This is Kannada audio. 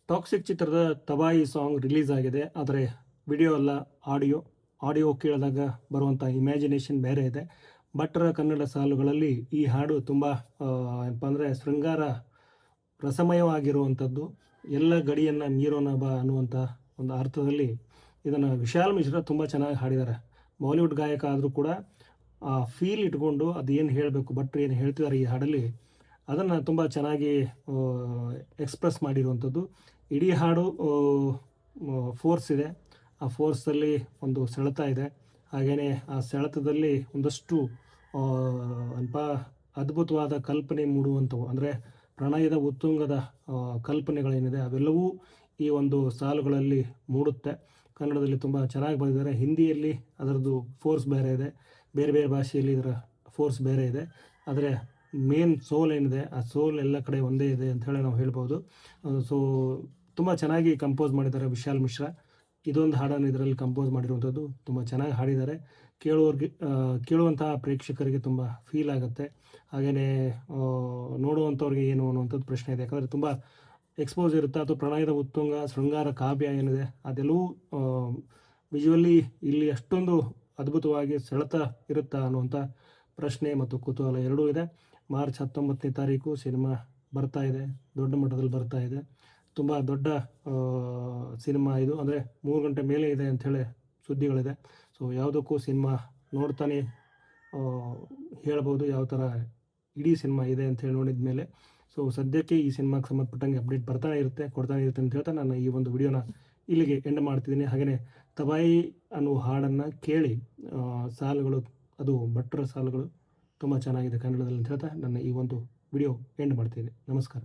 ಟಾಕ್ಸಿಕ್ ಚಿತ್ರದ ತಬಾಯಿ ಸಾಂಗ್ ರಿಲೀಸ್ ಆಗಿದೆ. ಆದರೆ ವಿಡಿಯೋ ಅಲ್ಲ, ಆಡಿಯೋ ಕೇಳಿದಾಗ ಬರುವಂಥ ಇಮ್ಯಾಜಿನೇಷನ್ ಬೇರೆ ಇದೆ. ಭಟ್ರ ಕನ್ನಡ ಸಾಲುಗಳಲ್ಲಿ ಈ ಹಾಡು ತುಂಬ ಏನಪ್ಪ ಅಂದರೆ ಶೃಂಗಾರ ರಸಮಯವಾಗಿರುವಂಥದ್ದು. ಎಲ್ಲ ಗಡಿಯನ್ನು ಮೀರೋಣ ಬಾ ಅನ್ನುವಂಥ ಒಂದು ಅರ್ಥದಲ್ಲಿ ಇದನ್ನು ವಿಶಾಲ್ ಮಿಶ್ರಾ ತುಂಬ ಚೆನ್ನಾಗಿ ಹಾಡಿದ್ದಾರೆ. ಬಾಲಿವುಡ್ ಗಾಯಕ ಆದರೂ ಕೂಡ ಆ ಫೀಲ್ ಇಟ್ಕೊಂಡು ಅದೇನು ಹೇಳಬೇಕು, ಭಟ್ರು ಏನು ಹೇಳ್ತಿದ್ದಾರೆ ಈ ಹಾಡಲ್ಲಿ, ಅದನ್ನು ತುಂಬ ಚೆನ್ನಾಗಿ ಎಕ್ಸ್ಪ್ರೆಸ್ ಮಾಡಿರುವಂಥದ್ದು. ಇಡೀ ಹಾಡು ಫೋರ್ಸ್ ಇದೆ. ಆ ಫೋರ್ಸಲ್ಲಿ ಒಂದು ಸೆಳೆತ ಇದೆ. ಹಾಗೆಯೇ ಆ ಸೆಳೆತದಲ್ಲಿ ಒಂದಷ್ಟು ಏನಪ್ಪ ಅದ್ಭುತವಾದ ಕಲ್ಪನೆ ಮೂಡುವಂಥವು, ಅಂದರೆ ಪ್ರಣಯದ ಉತ್ತುಂಗದ ಕಲ್ಪನೆಗಳೇನಿದೆ ಅವೆಲ್ಲವೂ ಈ ಒಂದು ಸಾಲುಗಳಲ್ಲಿ ಮೂಡುತ್ತೆ. ಕನ್ನಡದಲ್ಲಿ ತುಂಬ ಚೆನ್ನಾಗಿ ಬರೆದಿದ್ದಾರೆ. ಹಿಂದಿಯಲ್ಲಿ ಅದರದ್ದು ಫೋರ್ಸ್ ಬೇರೆ ಇದೆ, ಬೇರೆ ಬೇರೆ ಭಾಷೆಯಲ್ಲಿ ಇದರ ಫೋರ್ಸ್ ಬೇರೆ ಇದೆ. ಆದರೆ ಮೇನ್ ಸೋಲ್ ಏನಿದೆ ಆ ಸೋಲ್ ಎಲ್ಲ ಕಡೆ ಒಂದೇ ಇದೆ ಅಂತ ಹೇಳಿ ನಾವು ಹೇಳ್ಬೋದು. ಸೊ ತುಂಬ ಚೆನ್ನಾಗಿ ಕಂಪೋಸ್ ಮಾಡಿದ್ದಾರೆ ವಿಶಾಲ್ ಮಿಶ್ರಾ. ಇದೊಂದು ಹಾಡನ್ನು ಇದರಲ್ಲಿ ಕಂಪೋಸ್ ಮಾಡಿರುವಂಥದ್ದು ತುಂಬ ಚೆನ್ನಾಗಿ ಹಾಡಿದ್ದಾರೆ. ಕೇಳುವಂತಹ ಪ್ರೇಕ್ಷಕರಿಗೆ ತುಂಬ ಫೀಲ್ ಆಗುತ್ತೆ. ಹಾಗೆಯೇ ನೋಡುವಂಥವ್ರಿಗೆ ಏನು ಅನ್ನುವಂಥದ್ದು ಪ್ರಶ್ನೆ ಇದೆ. ಯಾಕಂದರೆ ತುಂಬ ಎಕ್ಸ್ಪೋಸ್ ಇರುತ್ತೆ. ಅದು ಪ್ರಣಯದ ಉತ್ತುಂಗ ಶೃಂಗಾರ ಕಾವ್ಯ ಏನಿದೆ ಅದೆಲ್ಲವೂ ವಿಜುವಲಿ ಇಲ್ಲಿ ಅಷ್ಟೊಂದು ಅದ್ಭುತವಾಗಿ ಸೆಳೆತ ಇರುತ್ತಾ ಅನ್ನುವಂಥ ಪ್ರಶ್ನೆ ಮತ್ತು ಕುತೂಹಲ ಎರಡೂ ಇದೆ. ಮಾರ್ಚ್ 19ನೇ ತಾರೀಕು ಸಿನಿಮಾ ಬರ್ತಾ ಇದೆ, ದೊಡ್ಡ ಮಟ್ಟದಲ್ಲಿ ಬರ್ತಾ ಇದೆ. ತುಂಬ ದೊಡ್ಡ ಸಿನಿಮಾ ಇದು, ಅಂದರೆ 3 ಗಂಟೆ ಮೇಲೆ ಇದೆ ಅಂಥೇಳಿ ಸುದ್ದಿಗಳಿದೆ. ಸೊ ಯಾವುದಕ್ಕೂ ಸಿನಿಮಾ ನೋಡ್ತಾನೆ ಹೇಳ್ಬೋದು ಯಾವ ಥರ ಇಡೀ ಸಿನಿಮಾ ಇದೆ ಅಂಥೇಳಿ ನೋಡಿದ ಮೇಲೆ. ಸೊ ಸದ್ಯಕ್ಕೆ ಈ ಸಿನಿಮಾಗೆ ಸಂಬಂಧಪಟ್ಟಂಗೆ ಅಪ್ಡೇಟ್ ಕೊಡ್ತಾನೆ ಇರುತ್ತೆ ಅಂತ ಹೇಳ್ತಾ ನಾನು ಈ ಒಂದು ವಿಡಿಯೋನ ಇಲ್ಲಿಗೆ ಎಂಡ್ ಮಾಡ್ತಿದ್ದೀನಿ. ಹಾಗೆಯೇ ತಬಾಯಿ ಅನ್ನುವ ಹಾಡನ್ನು ಕೇಳಿ, ಸಾಲುಗಳು ಅದು ಭಟ್ರ ಸಾಲುಗಳು ತುಂಬ ಚೆನ್ನಾಗಿದೆ ಕನ್ನಡದಲ್ಲಿ ಅಂತ ಹೇಳ್ತಾ ನನ್ನ ಈ ಒಂದು ವಿಡಿಯೋ ಎಂಡ್ ಮಾಡ್ತೀನಿ. ನಮಸ್ಕಾರ.